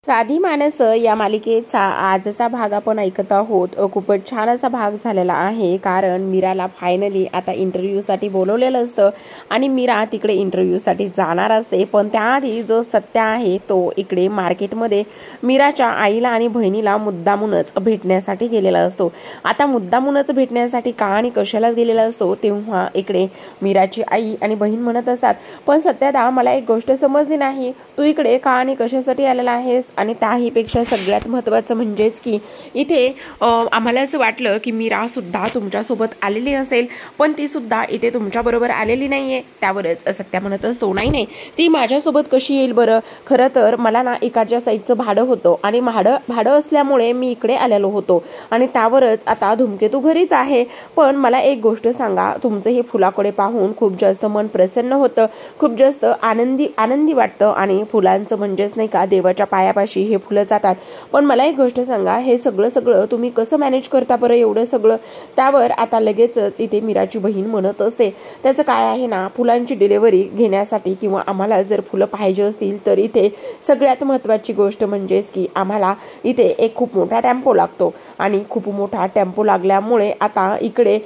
साधी माणसं या मालिकेचा आजचा भाग आपण ऐकत आहोत। खूपच छान असा भाग झालेला आहे, कारण मीराला फायनली आता इंटरव्ह्यूसाठी बोलवलेलं असतं आणि मीरा तिकडे इंटरव्ह्यूसाठी जाणार असते। पण त्याआधी जो सत्य आहे तो इकडे मार्केटमध्ये मीराच्या आईला आणि बहिणीला मुद्दामूनच भेटण्यासाठी गेलेला असतो। आता मुद्दामूनच भेटण्यासाठी का आणि कशाला गेलेला असतो, तेव्हा इकडे मीराची आई आणि बहीण म्हणत असतात, पण सत्यादा मला एक गोष्ट समजली नाही, तू इकडे का आणि कशासाठी आलेला आहेस? आणि त्याहीपेक्षा सगळ्यात महत्त्वाचं म्हणजेच की इथे आम्हाला असं वाटलं की मीरा सुद्धा तुमच्यासोबत आलेली असेल, पण ती सुद्धा इथे तुमच्याबरोबर आलेली नाहीये। त्यावरच सत्या म्हणत असतो, नाही नाही, ती माझ्यासोबत कशी येईल बरं? खरं तर मला ना एकाच्या साईडचं भाडं होतं आणि भाडं असल्यामुळे मी इकडे आलेलो होतो आणि त्यावरच आता धूमकेतू घरीच आहे। पण मला एक गोष्ट सांगा, तुमचं हे फुलाकडे पाहून खूप जास्त मन प्रसन्न होतं, खूप जास्त आनंदी वाटतं आणि फुलांचं म्हणजेच नाही का देवाच्या पायापाशी हे फुलं जातात। पण मला एक गोष्ट सांगा, हे सगळं तुम्ही कसं मॅनेज करता बरं एवढं सगळं? त्यावर आता लगेचच इथे मीराची बहीण म्हणत असते, त्याचं काय आहे ना, फुलांची डिलिव्हरी घेण्यासाठी किंवा आम्हाला जर फुलं पाहिजे असतील तर इथे सगळ्यात महत्त्वाची गोष्ट म्हणजेच की आम्हाला इथे एक खूप मोठा टेम्पो लागतो आणि खूप मोठा टेम्पो लागल्यामुळे आता इकडे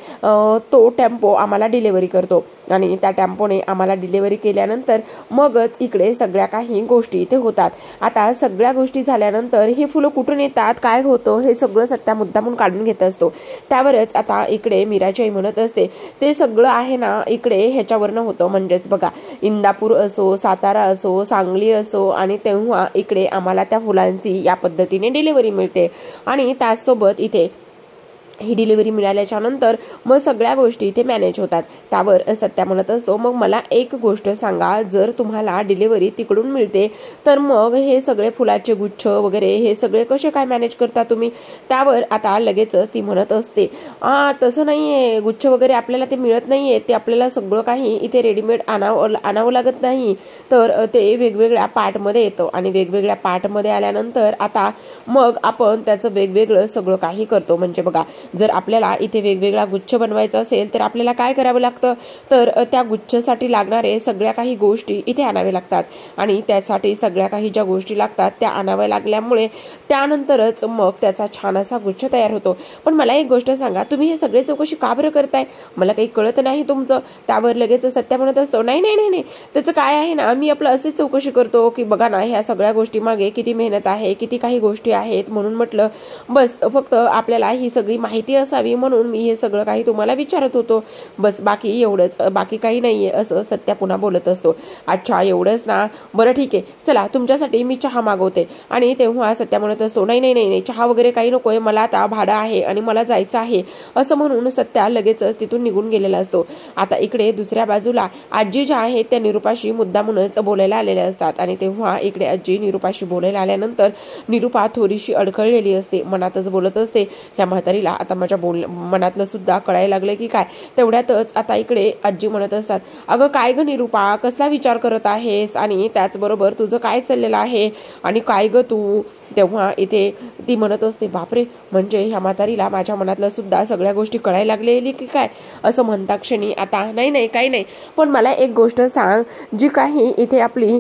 तो टेम्पो आम्हाला डिलिव्हरी करतो आणि त्या टेम्पोने आम्हाला डिलिव्हरी केल्यानंतर मगच इकडे सगळ्या काही गोष्टी इथे होतात। आता सगळ्या गोष्टी झाल्यानंतर हे फुलं कुठून येतात, काय होतं, हे सगळं सत्या मुद्दामून काढून घेत असतो। त्यावरच आता इकडे मीराची आई म्हणत असते, ते सगळं आहे ना इकडे ह्याच्यावरनं होतं, म्हणजेच बघा इंदापूर असो, सातारा असो, सांगली असो, आणि तेव्हा इकडे आम्हाला त्या फुलांची या पद्धतीने डिलिव्हरी मिळते आणि त्याचसोबत इथे ही डिलिव्हरी मिळाल्याच्या नंतर मग सगळ्या गोष्टी इथे मॅनेज होतात। त्यावर सत्या म्हणत असतो, मग मला एक गोष्ट सांगा, जर तुम्हाला डिलिव्हरी तिकडून मिळते तर मग हे सगळे फुलाचे गुच्छ वगैरे हे सगळे कसे काय मॅनेज करता तुम्ही? त्यावर आता लगेचच ती म्हणत असते, तसं नाही आहे, गुच्छ वगैरे आपल्याला ते मिळत नाही आहे, ते आपल्याला सगळं काही इथे रेडीमेड आणावं लागत नाही, तर ते वेगवेगळ्या पार्टमध्ये येतं आणि वेगवेगळ्या पार्टमध्ये आल्यानंतर आता मग आपण त्याचं वेगवेगळं सगळं काही करतो। म्हणजे बघा, जर आपल्याला इथे वेगवेगळा गुच्छ बनवायचा असेल तर आपल्याला काय करावं लागतं, तर त्या गुच्छसाठी लागणारे सगळ्या काही गोष्टी इथे आणाव्या लागतात आणि त्यासाठी सगळ्या काही ज्या गोष्टी लागतात त्या आणाव्या लागल्यामुळे त्यानंतरच मग त्याचा छान असा गुच्छ तयार होतो। पण मला एक गोष्ट सांगा, तुम्ही हे सगळे चौकशी का बरं करताय? मला काही कळत नाही तुमचं। त्यावर लगेच सत्या म्हणत असतो, नाही नाही नाही नाही, त्याचं काय आहे ना, मी आपलं असेच चौकशी करतो की बघा ना, ह्या सगळ्या गोष्टी मागे किती मेहनत आहे, किती काही गोष्टी आहेत, म्हणून म्हटलं बस फक्त आपल्याला ही सगळी माहिती असावी म्हणून मी हे सगळं काही तुम्हाला विचारत होतो, बस बाकी एवढंच, बाकी काही नाहीये, असं सत्या पुन्हा बोलत असतो। अच्छा एवढंच ना, बरं ठीक आहे, चला तुमच्यासाठी मी चहा मागवते। आणि तेव्हा सत्या म्हणत असतो, नाही नाही नाही, चहा वगैरे काही नकोय, मला आता भाडं आहे आणि मला जायचं आहे, असं म्हणून सत्या लगेचच तिथून निघून गेलेला असतो। आता इकडे दुसऱ्या बाजूला आजी ज्या आहेत त्या निरूपाशी मुद्दामूनच बोलायला आलेल्या असतात आणि तेव्हा इकडे आजी निरूपाशी बोलायला आल्यानंतर निरूपा थोडीशी अडखळलेली असते, मनातच बोलत असते, ह्या म्हातारीला आता माझ्या मनातलं सुद्धा कळायला लागलं की काय। तेवढ्यातच आता इकडे आजी म्हणत असतात, अगं काय ग निरूपा, कसला विचार करत आहेस आणि त्याचबरोबर तुझं काय चाललेलं आहे आणि काय ग तू? तेव्हा इथे ती म्हणत असते, बापरे, म्हणजे ह्या म्हातारीला माझ्या मनातलं सुद्धा सगळ्या गोष्टी कळायला लागलेली की काय? असं म्हणता क्षणी आता नाही नाही काही नाही, पण मला एक गोष्ट सांग, जी काही इथे आपली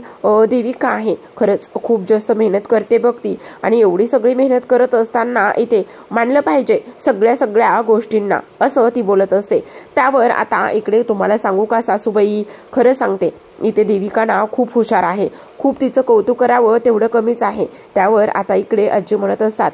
देविका आहे खरंच खूप जास्त मेहनत करते बघ ती, आणि एवढी सगळी मेहनत करत असताना इथे मानलं पाहिजे सगळ्या गोष्टींना, असं ती बोलत असते। त्यावर आता इकडे तुम्हाला सांगू का सासूबाई, खरं सांगते इथे देविका ना खूप हुशार आहे, खूप तिचं कौतुक करावं तेवढं कमीच आहे। त्यावर आता इकडे आजी म्हणत असतात,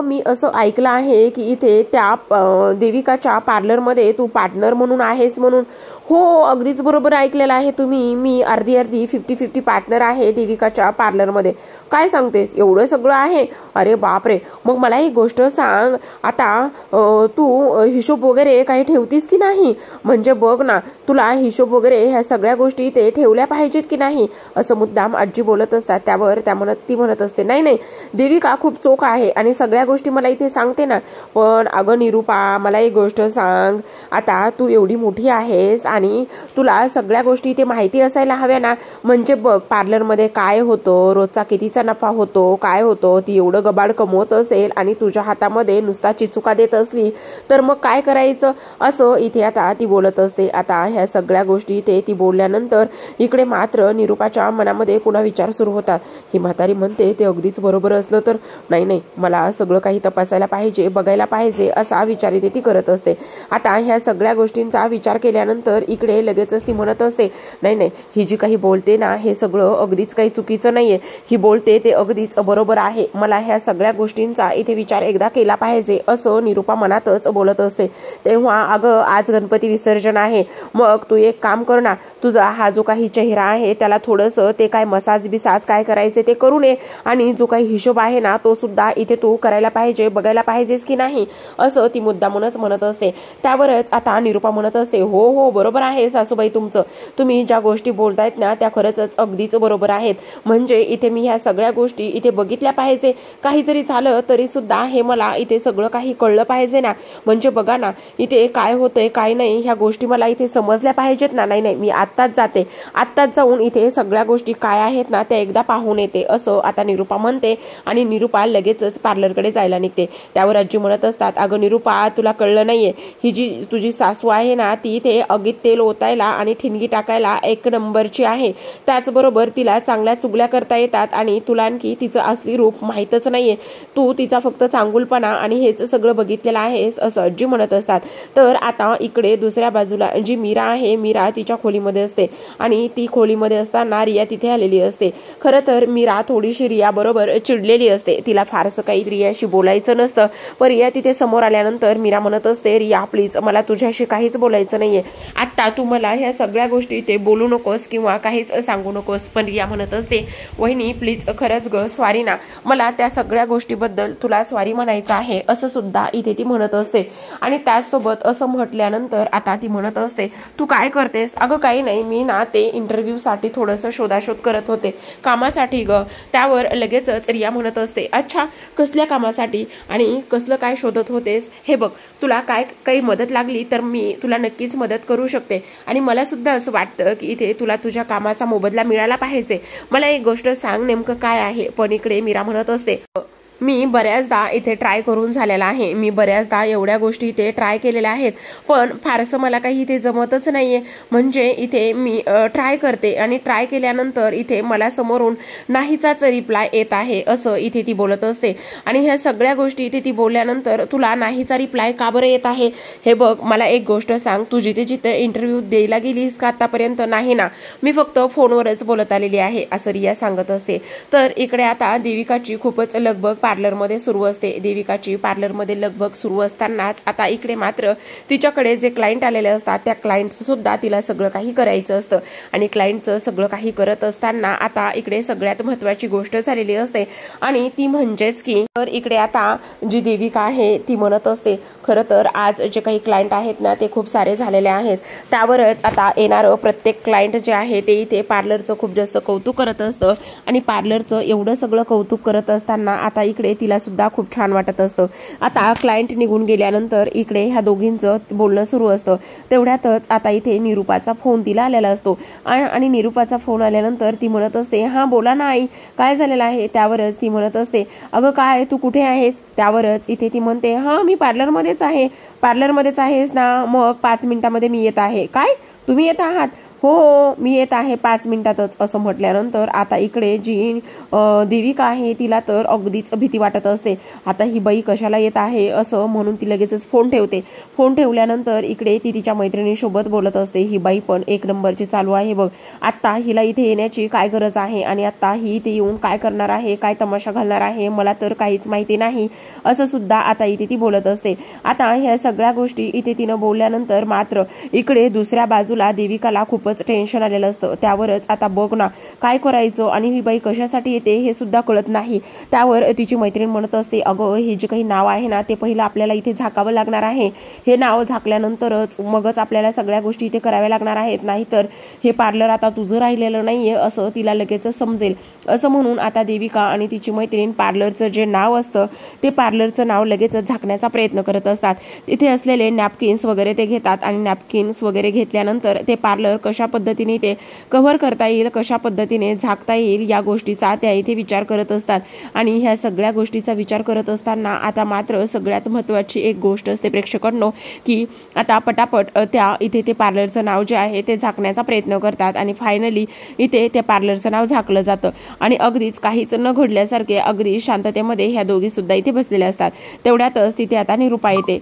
मी असं ऐकलं आहे की इथे त्या देविकाच्या पार्लरमध्ये तू पार्टनर म्हणून आहेस म्हणून? हो अगदीच बरोबर ऐकलेलं आहे तुम्ही, मी अर्धी 50-50 पार्टनर आहे देविकाच्या पार्लरमध्ये। काय सांगतेस, एवढं सगळं आहे? अरे बापरे, मग मला एक गोष्ट सांग, आता तू हिशोब वगैरे काही ठेवतीस की नाही? म्हणजे बघ ना, तुला हिशोब वगैरे ह्या सगळ्या गोष्टी ते ठेवल्या पाहिजेत की नाही, असं मुद्दाम आजी बोलत असतात। त्यावर ती म्हणत असते, नाही नाही, देविका खूप चोख आहे आणि सगळ्या गोष्टी मला इथे सांगते ना। पण अगं निरूपा, मला एक गोष्ट सांग, आता तू एवढी मोठी आहेस आणि तुला सगळ्या गोष्टी इथे माहिती असायला हव्या ना. म्हणजे बघ पार्लरमध्ये काय होतं, रोजचा कितीचा नफा होतो, काय होतं, ती एवढं गबाड कमवत असेल आणि तुझ्या हातामध्ये नुसता चिचुका देत असली तर मग काय करायचं, असं इथे आता ती बोलत असते. आता ह्या सगळ्या गोष्टी इथे ती बोलल्यानंतर इकडे मात्र निरूपाच्या मनामध्ये पुन्हा विचार सुरू होतात. ही म्हातारी म्हणते ते अगदीच बरोबर असलं तर नाही, मला सगळं काही तपासायला पाहिजे, बघायला पाहिजे, असा विचार इथे ती करत असते. आता ह्या सगळ्या गोष्टींचा विचार केल्यानंतर इकडे लगेचच ती म्हणत असते नाही, ही जी काही बोलते ना हे सगळं अगदीच काही चुकीचं नाहीये, ही बोलते ते अगदीच बरोबर आहे, मला ह्या सगळ्या गोष्टींचा इथे विचार एकदा केला पाहिजे, असं निरूपा मनातच बोलत असते. तेव्हा अगं आज गणपती विसर्जन आहे, मग तू एक काम कर ना, तुझा हा जो काही चेहरा आहे त्याला थोडंसं ते काय मसाज बिसाज काय करायचे ते करू नये आणि जो काही हिशोब आहे ना तो सुद्धा इथे तू करायला पाहिजे, बघायला पाहिजेस की नाही, असं ती मुद्दामूनच म्हणत असते. त्यावरच आता निरूपा म्हणत असते हो बरोबर आहे सासूबाई, तुम्ही ज्या गोष्टी बोलतायत ना त्या खरंच अगदीच बरोबर आहेत. म्हणजे इथे मी ह्या सगळ्या गोष्टी इथे बघितल्या पाहिजे, काही जरी झालं तरी सुद्धा हे मला इथे सगळं काही कळलं पाहिजे ना. म्हणजे बघा ना इथे काय होतंय काय नाही ह्या गोष्टी मला इथे समजल्या पाहिजेत ना. नाही मी आत्ताच जाते, आत्ताच जाऊन इथे सगळ्या गोष्टी काय आहेत ना त्या एकदा पाहून येते, असं आता निरूपा म्हणते आणि निरूपा लगेचच पार्लरकडे जायला निघते. त्यावर आजी म्हणत असतात अगं निरूपा तुला कळलं नाहीये, ही जी तुझी सासू आहे ना ती इथे अगीत तेल ओतायला आणि ठिणगी टाकायला एक नंबरची आहे, त्याचबरोबर तिला चांगल्या चुगल्या करता येतात आणि तुला आणखी तिचं असली रूप माहीतच नाहीये, तू तिचा फक्त चांगुलपणा आणि हेच सगळं बघितलेलं आहेस, असं आजी म्हणत असतात. तर आता इकडे दुसऱ्या बाजूला जी मीरा आहे, मीरा तिच्या खोलीमध्ये असते आणि ती खोलीमध्ये असताना रिया तिथे आलेली असते. खरं तर मीरा थोडीशी रिया बरोबर चिडलेली असते, तिला फारसं काही रियाशी बोलायचं नसतं, पण रिया तिथे समोर आल्यानंतर मीरा म्हणत असते रिया प्लीज मला तुझ्याशी काहीच बोलायचं नाहीये, आता तू मला ह्या सगळ्या गोष्टी ते बोलू नकोस किंवा काहीच सांगू नकोस. पण रिया म्हणत असते वहिनी प्लीज खरंच ग सॉरी ना, मला त्या सगळ्या गोष्टीबद्दल तुला सॉरी म्हणायचं आहे, असं सुद्धा इथे ती म्हणत असते. आणि त्याचसोबत असं म्हटल्यानंतर आता ती म्हणत असते तू काय करतेस, अगं काही नाही मी ना ते इंटरव्ह्यू साठी थोडंसं शोधाशोध करत होते, कामासाठी ग. त्यावर लगेचच रिया म्हणत असते अच्छा कसल्या कामासाठी आणि कसलं काय शोधत होतेस, हे बघ तुला काय काही मदत लागली तर मी तुला नक्कीच मदत करू शकते आणि मला सुद्धा असं वाटतं की इथे तुला तुझ्या कामाचा मोबदला मिळाला पाहिजे, मला एक गोष्ट सांग नेमकं काय आहे. पण इकडे मीरा म्हणत असते मी बऱ्याचदा इथे ट्राय करून झालेला आहे, मी बऱ्याचदा एवढ्या गोष्टी इथे ट्राय केलेल्या आहेत पण फारसं मला काही इथे जमतच नाहीये. म्हणजे इथे मी ट्राय करते आणि ट्राय केल्यानंतर इथे मला समोरून नाहीचाच रिप्लाय येत आहे, असं इथे ती बोलत असते. आणि ह्या सगळ्या गोष्टी इथे ती बोलल्यानंतर तुला नाहीचा रिप्लाय का बरं येत आहे, हे बघ मला एक गोष्ट सांग, तू जिथे इंटरव्ह्यू द्यायला गेलीस का आतापर्यंत, नाही ना, मी फक्त फोनवरच बोलत आलेली आहे, असं रिया सांगत असते. तर इकडे आता देविकाची खूपच लगबग पार्लरमध्ये सुरू असते. देविकाची पार्लरमध्ये लगबग सुरू असतानाच आता इकडे मात्र तिच्याकडे जे क्लायंट आलेले असतात त्या क्लायंटचं सुद्धा तिला सगळं काही करायचं असतं आणि क्लायंटचं सगळं काही करत असताना आता इकडे सगळ्यात महत्त्वाची गोष्ट झालेली असते आणि ती म्हणजेच की तर इकडे आता जी देविका आहे ती म्हणत असते खरं तर आज जे काही क्लायंट आहेत ना ते खूप सारे झालेले आहेत, त्यावरच आता येणारं प्रत्येक क्लायंट जे आहे ते इथे पार्लरचं खूप जास्त कौतुक करत असतं आणि पार्लरचं एवढं सगळं कौतुक करत असताना आता इकडे तिला सुद्धा खूप छान वाटत असतं. आता क्लायंट निघून गेल्यानंतर इकडे ह्या दोघींचं बोलणं सुरू असतं. तेवढ्यातच आता इथे निरूपाचा फोन तिला आलेला असतो आणि निरूपाचा फोन आल्यानंतर ती म्हणत असते हा बोला ना आई काय झालेलं आहे. त्यावरच ती म्हणत असते अगं काय तू कुठे आहेस. त्यावरच इथे ती म्हणते हा मी पार्लरमध्येच आहेस ना, मग 5 मिनिटांमध्ये मी येत आहे. काय तुम्ही येत आहात, हो मी येत आहे 5 मिनिटातच, असं म्हटल्यानंतर आता इकडे जी देविका आहे तिला तर अगदीच भीती वाटत असते. आता ही बाई कशाला येत आहे असं म्हणून ती लगेचच फोन ठेवते. फोन ठेवल्यानंतर इकडे ती तिच्या मैत्रिणीसोबत बोलत असते. ही बाई पण एक नंबरची चालू आहे बघ, आता हिला इथे येण्याची काय गरज आहे आणि आता ही इथे येऊन काय करणार आहे, काय तमाशा घालणार आहे मला तर काहीच माहिती नाही, असं सुद्धा आता इथे ती बोलत असते. आता ह्या सगळ्या गोष्टी इथे तिनं बोलल्यानंतर मात्र इकडे दुसऱ्या बाजूला देविकाला खूपच खूपच टेन्शन आलेलं असतं. त्यावरच आता बघ ना काय करायचं आणि ही बाई कशासाठी येते हे सुद्धा कळत नाही. त्यावर तिची मैत्रीण म्हणत असते, अगं हे जे काही नाव आहे ना ते पहिलं आपल्याला इथे झाकावं लागणार आहे. हे नाव झाकल्यानंतरच मगच आपल्याला सगळ्या गोष्टी इथे कराव्या लागणार आहेत, नाहीतर हे पार्लर आता तुझं राहिलेलं नाहीये असं तिला लगेच समजेल. असं म्हणून आता देविका आणि तिची मैत्रीण पार्लरचं जे नाव असतं ते पार्लरचं नाव लगेच झाकण्याचा प्रयत्न करत असतात. तिथे असलेले नॅपकिन्स वगैरे ते घेतात आणि नॅपकिन्स वगैरे घेतल्यानंतर ते पार्लर कशा पद्धतीने ते कव्हर करता येईल, कशा पद्धतीने झाकता येईल या गोष्टीचा त्या इथे विचार करत असतात. आणि ह्या सगळ्या गोष्टीचा विचार करत असताना आता मात्र सगळ्यात महत्त्वाची एक गोष्ट असते प्रेक्षकांनो, की आता पटापट त्या इथे ते पार्लरचं नाव जे आहे ते झाकण्याचा प्रयत्न करतात आणि फायनली इथे त्या पार्लरचं नाव झाकलं जातं. आणि अगदीच काहीच न घडल्यासारखे अगदी शांततेमध्ये ह्या दोघी सुद्धा इथे बसलेल्या असतात. तेवढ्यातच तिथे आता निरूपा येते.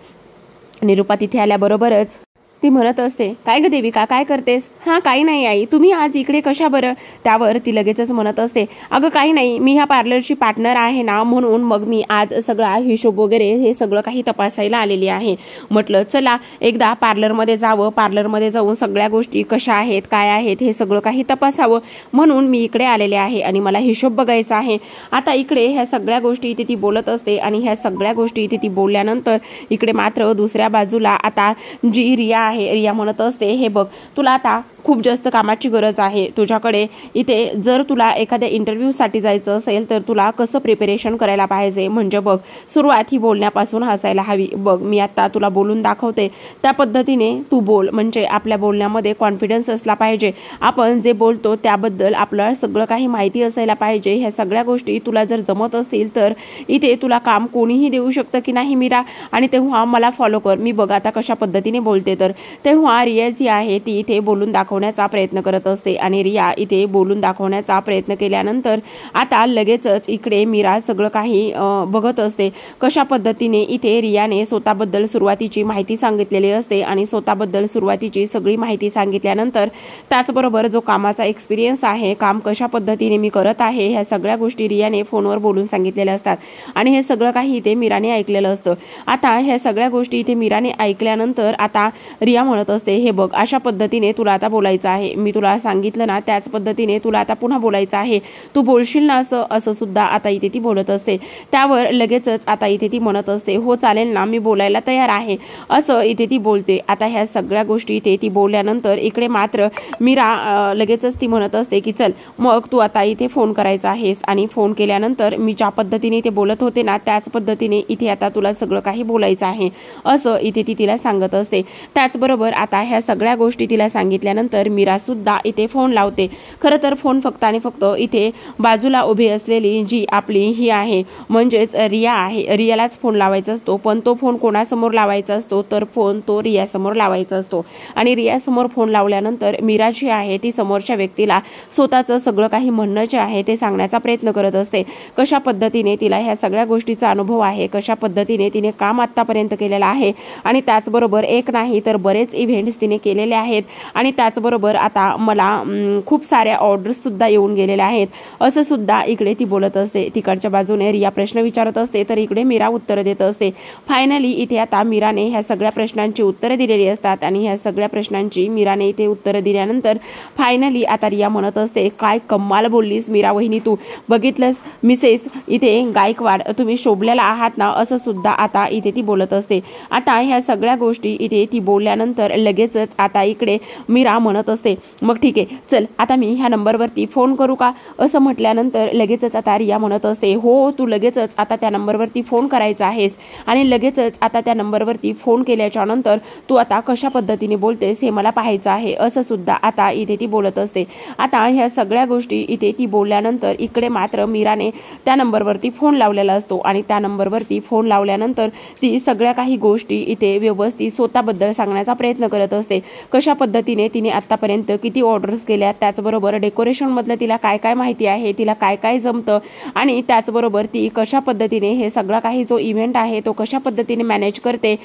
निरूपा तिथे आल्याबरोबरच ती म्हणत असते, काय ग देविका काय करतेस? हा काही नाही आई, तुम्ही आज इकडे कशा बरं? त्यावर ती लगेचच म्हणत असते, अगं काही नाही, मी ह्या पार्लरची पार्टनर आहे ना, म्हणून मग मी आज सगळा हिशोब वगैरे हे सगळं काही तपासायला आलेली आहे. म्हटलं चला एकदा पार्लरमध्ये जावं, पार्लरमध्ये जाऊन सगळ्या गोष्टी कशा आहेत काय आहेत हे सगळं काही तपासावं म्हणून मी इकडे आलेले आहे आणि मला हिशोब बघायचा आहे. आता इकडे ह्या सगळ्या गोष्टी इथे ती बोलत असते आणि ह्या सगळ्या गोष्टी इथे ती बोलल्यानंतर इकडे मात्र दुसऱ्या बाजूला आता जी रिया रिया म्हणत असते, हे बघ तुला आता खूप जास्त कामाची गरज आहे. तुझ्याकडे इथे जर तुला एखाद्या इंटरव्ह्यूसाठी जायचं असेल तर तुला कसं प्रिपरेशन करायला पाहिजे, म्हणजे बघ सुरुवात ही बोलण्यापासून हसायला हवी. बघ मी आता तुला बोलून दाखवते त्या पद्धतीने तू बोल, म्हणजे आपल्या बोलण्यामध्ये कॉन्फिडन्स असला पाहिजे. आपण जे बोलतो त्याबद्दल आपल्याला सगळं काही माहिती असायला पाहिजे. ह्या सगळ्या गोष्टी तुला जर जमत असतील तर इथे तुला काम कोणीही देऊ शकतं की नाही मीरा, आणि तेव्हा मला फॉलो कर. मी बघ आता कशा पद्धतीने बोलते. तर तेव्हा रिया जी आहे ती इथे बोलून दाखवण्याचा प्रयत्न करत असते आणि रिया इथे बोलून दाखवण्याचा प्रयत्न केल्यानंतर आता लगेचच इकडे मीरा सगळं काही बघत असते. कशा पद्धतीने इथे रियाने स्वतःबद्दल सुरुवातीची माहिती सांगितलेली असते आणि स्वतःबद्दल सुरुवातीची सगळी माहिती सांगितल्यानंतर त्याचबरोबर जो कामाचा एक्सपिरियन्स आहे, काम कशा पद्धतीने मी करत आहे, ह्या सगळ्या गोष्टी रियाने फोनवर बोलून सांगितलेल्या असतात आणि हे सगळं काही इथे मीराने ऐकलेलं असतं. आता ह्या सगळ्या गोष्टी इथे मीराने ऐकल्यानंतर आता रिया म्हणत असते, हे बघ अशा पद्धतीने तुला आता बोलायचं आहे. मी तुला सांगितलं ना त्याच पद्धतीने तुला आता पुन्हा बोलायचं आहे. तू बोलशील ना असं सुद्धा आता इथे ती बोलत असते. त्यावर लगेचच आता इथे ती म्हणत असते, हो चालेल ना, मी बोलायला तयार आहे, असं इथे ती बोलते. आता ह्या सगळ्या गोष्टी इथे ती बोलल्यानंतर इकडे मात्र मीरा लगेचच ती म्हणत असते की चल मग तू आता इथे फोन करायचा आहेस आणि फोन केल्यानंतर मी ज्या पद्धतीने ते बोलत होते ना त्याच पद्धतीने इथे आता तुला सगळं काही बोलायचं आहे, असं इथे ती तिला सांगत असते. त्याचबरोबर आता ह्या सगळ्या गोष्टी तिला सांगितल्यानंतर मीरा सुद्धा इथे फोन लावते. खरं तर फोन फक्त आणि फक्त इथे बाजूला उभी असलेली जी आपली ही आहे म्हणजेच रिया आहे, रियालाच फोन लावायचा असतो. पण तो फोन कोणासमोर लावायचा असतो तर फोन तो रियासमोर लावायचा असतो आणि रियासमोर फोन लावल्यानंतर मीरा जी आहे ती समोरच्या व्यक्तीला स्वतःचं सगळं काही म्हणणं जे आहे ते सांगण्याचा प्रयत्न करत असते. कशा पद्धतीने तिला ह्या सगळ्या गोष्टीचा अनुभव आहे, कशा पद्धतीने तिने काम आतापर्यंत केलेलं आहे आणि त्याचबरोबर एक नाही तर बरेच इव्हेंट्स तिने केलेले आहेत आणि त्याचबरोबर आता मला खूप साऱ्या ऑर्डर्स सुद्धा येऊन गेलेल्या आहेत, असं सुद्धा इकडे ती बोलत असते. तिकडच्या बाजूने रिया प्रश्न विचारत असते तर इकडे मीरा उत्तर देत असते. फायनली इथे आता मीराने ह्या सगळ्या प्रश्नांची उत्तरे दिलेली असतात आणि ह्या सगळ्या प्रश्नांची मीराने इथे उत्तरं दिल्यानंतर फायनली आता रिया म्हणत असते, काय कमाल बोललीस मीरा वहिनी, तू बघितलंस मिसेस इथे गायकवाड, तुम्ही शोभलेला आहात ना, असं सुद्धा आता इथे ती बोलत असते. आता ह्या सगळ्या गोष्टी इथे ती बोलल्यानंतर लगेचच आता इकडे मीरा म्हणत असते, मग ठीक आहे चल आता मी ह्या नंबरवरती फोन करू का, असं म्हटल्यानंतर लगेचच आता रिया म्हणत असते, हो तू लगेचच आता त्या नंबरवरती फोन करायचा आहेस आणि लगेचच आता त्या नंबरवरती फोन केल्याच्या नंतर तू आता कशा पद्धतीने बोलतेस हे मला पाहायचं आहे, असं सुद्धा आता इथे ती बोलत असते. आता ह्या सगळ्या गोष्टी इथे ती बोलल्यानंतर इकडे मात्र मीराने त्या नंबरवरती फोन लावलेला असतो आणि त्या नंबरवरती फोन लावल्यानंतर ती सगळ्या काही गोष्टी इथे व्यवस्थित स्वतःबद्दल सांगण्याचा प्रयत्न करत असते. कशा पद्धतीने तिने आतापर्यंत किती ऑर्डर्स केल्या, त्याचबरोबर डेकोरेशन मधलं तिला काय काय माहिती आहे, तिला काय काय जमतं आणि त्याचबरोबर ती कशा पद्धतीने हे सगळा काही जो इव्हेंट आहे तो कशा पद्धतीने मॅनेज करते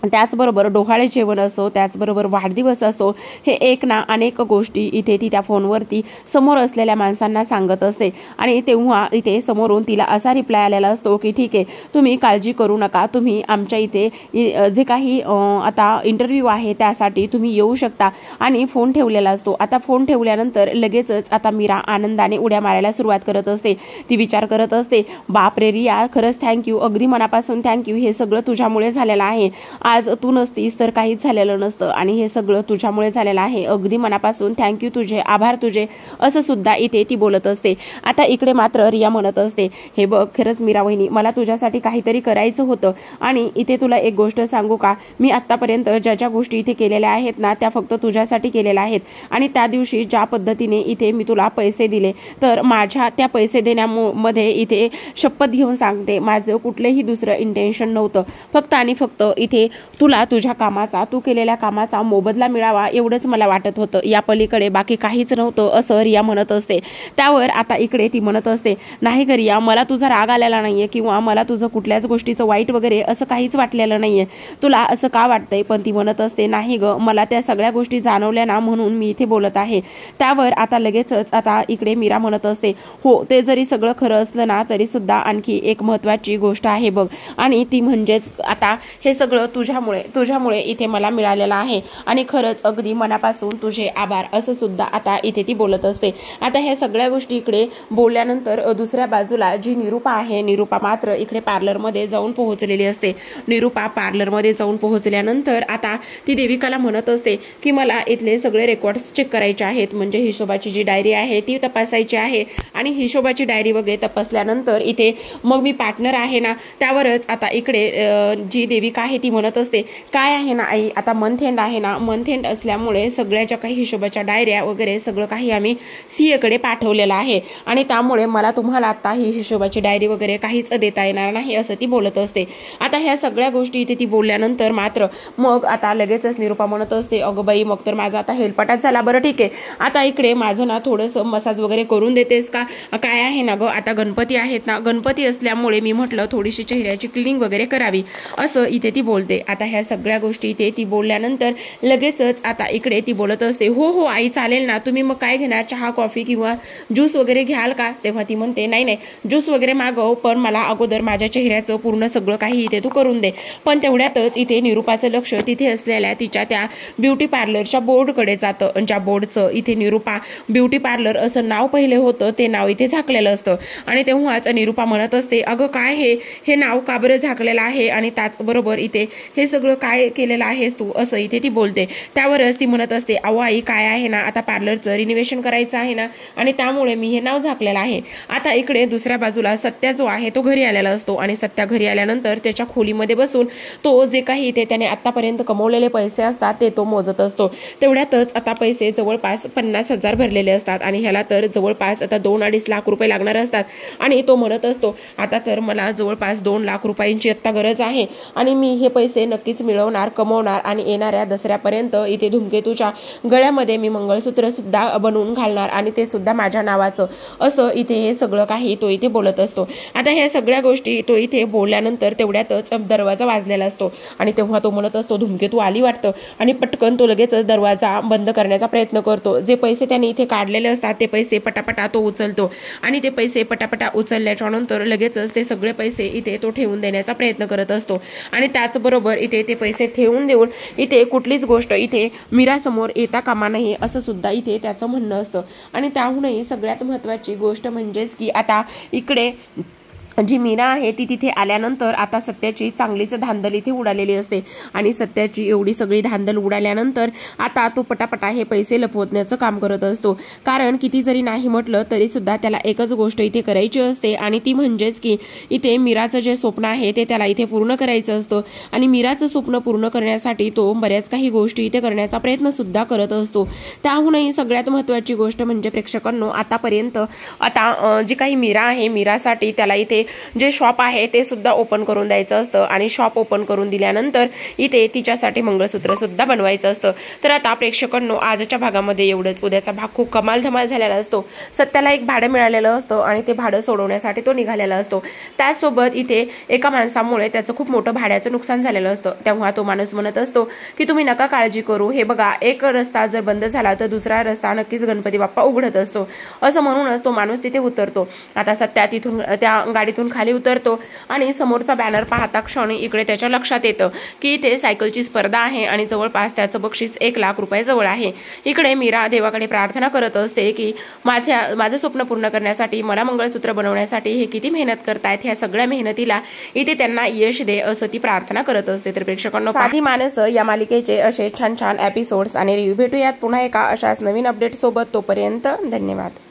त्याचबरोबर डोहाळे जेवण असो, त्याचबरोबर वाढदिवस असो, हे एक ना अनेक गोष्टी इथे ती त्या फोनवरती समोर असलेल्या माणसांना सांगत असते. आणि तेव्हा इथे समोरून तिला असा रिप्लाय आलेला असतो की ठीक आहे, तुम्ही काळजी करू नका, तुम्ही आमच्या इथे जे काही आता इंटरव्ह्यू आहे त्यासाठी तुम्ही येऊ शकता. आणि फोन ठेवलेला असतो. आता फोन ठेवल्यानंतर लगेचच आता मीरा आनंदाने उड्या मारायला सुरुवात करत असते. ती विचार करत असते, बाप रे रिया, खरंच थँक्यू, अगदी मनापासून थँक्यू, हे सगळं तुझ्यामुळे झालेलं आहे. आज तू नसतीस तर काहीच झालेलं नसतं आणि हे सगळं तुझ्यामुळे झालेलं आहे. अगदी मनापासून थँक्यू तुझे, आभार तुझे, असं सुद्धा इथे ती बोलत असते. आता इकडे मात्र रिया म्हणत असते, हे बघ खरंच मीरा वहिनी, मला तुझ्यासाठी काहीतरी करायचं होतं आणि इथे तुला एक गोष्ट सांगू का, मी आतापर्यंत ज्या ज्या गोष्टी इथे केलेल्या आहेत ना त्या फक्त तुझ्यासाठी केलेल्या आहेत. आणि त्या दिवशी ज्या पद्धतीने इथे मी तुला पैसे दिले, तर माझ्या त्या पैसे देण्यामध्ये इथे शपथ घेऊन सांगते, माझं कुठलंही दुसरं इंटेन्शन नव्हतं. फक्त आणि फक्त इथे तुला तुझ्या कामाचा, तू केलेल्या कामाचा मोबदला मिळावा एवढंच मला वाटत होतं, या पलीकडे बाकी काहीच नव्हतं, असं रिया म्हणत असते. त्यावर आता इकडे ती म्हणत असते, नाही ग रिया, मला तुझा राग आलेला नाहीये किंवा मला तुझं कुठल्याच गोष्टीचं वाईट वगैरे असं काहीच वाटलेलं नाहीये, तुला असं का वाटतंय. पण ती म्हणत असते, नाही ग, मला त्या सगळ्या गोष्टी जाणवल्या ना म्हणून मी इथे बोलत आहे. त्यावर आता लगेचच आता इकडे मीरा म्हणत असते, हो ते जरी सगळं खरं असलं ना तरी सुद्धा आणखी एक महत्त्वाची गोष्ट आहे बघ, आणि ती म्हणजेच आता हे सगळं तुझ्यामुळे इथे मला मिळालेलं आहे आणि खरंच अगदी मनापासून तुझे आभार, असं सुद्धा आता इथे ती बोलत असते. आता ह्या सगळ्या गोष्टी इकडे बोलल्यानंतर दुसऱ्या बाजूला जी निरूपा आहे, निरूपा मात्र इकडे पार्लरमध्ये जाऊन पोहोचलेली असते. निरूपा पार्लरमध्ये जाऊन पोहोचल्यानंतर आता ती देविकाला म्हणत असते की मला इथले सगळे रेकॉर्ड्स चेक करायचे आहेत, म्हणजे हिशोबाची जी डायरी आहे ती तपासायची आहे. आणि हिशोबाची डायरी वगैरे तपासल्यानंतर इथे मग मी पार्टनर आहे ना त्यावरच आता इकडे जी देविका आहे ती म्हणत असते, काय आहे ना आई, आता मंथ एंड आहे ना, मंथ एंड असल्यामुळे सगळ्या ज्या काही हिशोबाच्या डायऱ्या वगैरे सगळं काही आम्ही सीए कडे पाठवलेलं आहे आणि त्यामुळे मला तुम्हाला आता ही हिशोबाची डायरी वगैरे काहीच देता येणार नाही, असं ती बोलत असते. आता ह्या सगळ्या गोष्टी इथे ती बोलल्यानंतर मात्र मग आता लगेचच निरूपा म्हणत असते, अगं बाई, मग तर माझा आता हेलपाटाच झाला. बरं ठीक आहे, आता इकडे माझं ना थोडंसं मसाज वगैरे करून देतेस का, काय आहे ना गं, आता गणपती आहेत ना, गणपती असल्यामुळे मी म्हटलं थोडीशी चेहऱ्याची क्लिनिंग वगैरे करावी, असं इथे ती बोलते. आता ह्या सगळ्या गोष्टी इथे ती बोलल्यानंतर लगेचच आता इकडे ती बोलत असते, हो हो आई चालेल ना, तुम्ही मग काय घेणार, चहा कॉफी किंवा ज्यूस वगैरे घ्याल का. तेव्हा ती म्हणते, नाही नाही ज्यूस वगैरे मागव, पण मला अगोदर माझ्या चेहऱ्याचं पूर्ण सगळं काही इथे तू करून दे. पण तेवढ्यातच इथे निरूपाचं लक्ष तिथे असलेल्या तिच्या त्या ब्युटी पार्लरच्या बोर्डकडे जातं. ज्या बोर्डचं इथे निरूपा ब्युटी पार्लर असं नाव पहिले होतं ते नाव इथे झाकलेलं असतं. आणि तेव्हाच निरूपा म्हणत असते, अगं काय हे नाव का बरं झाकलेलं आहे आणि त्याचबरोबर इथे हे सगळं काय केलेलं आहेस तू, असं इथे ती बोलते. त्यावरच ती म्हणत असते, अहो आई काय आहे ना, आता पार्लरचं रिनोव्हेशन करायचं आहे ना आणि त्यामुळे मी हे नाव झाकलेलं आहे. आता इकडे दुसऱ्या बाजूला सत्या जो आहे तो घरी आलेला असतो आणि सत्या घरी आल्यानंतर त्याच्या खोलीमध्ये बसून तो जे काही इथे त्याने आतापर्यंत कमवलेले पैसे असतात ते तो मोजत असतो. तेवढ्यातच आता पैसे जवळपास 50,000 भरलेले असतात आणि ह्याला तर जवळपास आता 2-2.5 लाख रुपये लागणार असतात. आणि तो म्हणत असतो, आता तर मला जवळपास 2 लाख रुपयांची आत्ता गरज आहे आणि मी हे पैसे नक्कीच मिळवणार, कमवणार आणि येणाऱ्या दसऱ्यापर्यंत इथे धूमकेतूच्या गळ्यामध्ये मी मंगळसूत्र सुद्धा बनवून घालणार आणि ते सुद्धा माझ्या नावाचं, असं इथे हे सगळं काही तो इथे बोलत असतो. आता ह्या सगळ्या गोष्टी तो इथे बोलल्यानंतर तेवढ्यातच दरवाजा वाजलेला असतो आणि तेव्हा तो म्हणत असतो, धूमकेतू आली वाटतं, आणि पटकन तो लगेचच दरवाजा बंद करण्याचा प्रयत्न करतो. जे पैसे त्याने इथे काढलेले असतात ते पैसे पटापटा तो उचलतो आणि ते पैसे पटापटा उचलल्याच्या नंतर लगेचच ते सगळे पैसे इथे तो ठेवून देण्याचा प्रयत्न करत असतो. आणि त्याचबरोबर इथे ते पैसे ठेवून देऊन इथे कुठलीच गोष्ट इथे मीरासमोर येता कामा नये, असं सुद्धा इथे त्याचं म्हणणं असतं. आणि त्याहूनही सगळ्यात महत्त्वाची गोष्ट म्हणजेच की आता इकडे जी मीरा आहे ती तिथे आल्यानंतर आता सत्याची चांगलीच धांदल इथे उडालेली असते आणि सत्याची एवढी सगळी धांदल उडाल्यानंतर आता तो पटापटा हे पैसे लपवण्याचं काम करत असतो. कारण किती जरी नाही म्हटलं तरी सुद्धा त्याला एकच गोष्ट इथे करायची असते आणि ती म्हणजेच की इथे मीराचं जे स्वप्न आहे ते त्याला इथे पूर्ण करायचं असतं. आणि मीराचं स्वप्न पूर्ण करण्यासाठी तो बऱ्याच काही गोष्टी इथे करण्याचा प्रयत्न सुद्धा करत असतो. त्याहूनही सगळ्यात महत्त्वाची गोष्ट म्हणजे प्रेक्षकांनो, आतापर्यंत आता जी काही मीरा आहे, मीरासाठी त्याला इथे इथे जे शॉप आहे ते सुद्धा ओपन करून द्यायचं असतं आणि शॉप ओपन करून दिल्यानंतर इथे तिच्यासाठी मंगळसूत्र सुद्धा बनवायचं असतं। तर आता प्रेक्षकांनो, आजच्या भागामध्ये एवढंच। उद्याचा भाग खूप कमाल धमाल झालेला असतो। सत्याला एक भाडं मिळालेलं असतं आणि ते भाडं सोडवण्यासाठी तो निघालेला असतो। त्यासोबत इथे एका माणसामुळे त्याचं खूप मोठं भाड्याचं नुकसान झालेलं असतं। तेव्हा तो माणूस म्हणत असतो की तुम्ही नका काळजी करू, हे बघा एक रस्ता जर बंद झाला तर दुसरा रस्ता नक्कीच गणपती बाप्पा उघडत असतो, असं म्हणूनच तो माणूस तिथे उतरतो। आता सत्या तिथून त्या गाडीतून खाली उतरतो आणि समोरचा बॅनर पाहता क्षणी इकडे त्याच्या लक्षात येतं की इथे सायकलची स्पर्धा आहे आणि जवळपास त्याचं बक्षीस 1 लाख रुपये जवळ आहे। इकडे मीरा देवाकडे प्रार्थना करत असते की माझं स्वप्न पूर्ण करण्यासाठी, मला मंगळसूत्र बनवण्यासाठी हे किती मेहनत करतायत, ह्या सगळ्या मेहनतीला इथे त्यांना यश दे, असं ती प्रार्थना करत असते। तर प्रेक्षकांनो, साधी माणसं या मालिकेचे असे छान छान एपिसोड्स आणि रिव्ह्यू भेटूयात पुन्हा एका अशाच नवीन अपडेट सोबत। तोपर्यंत धन्यवाद।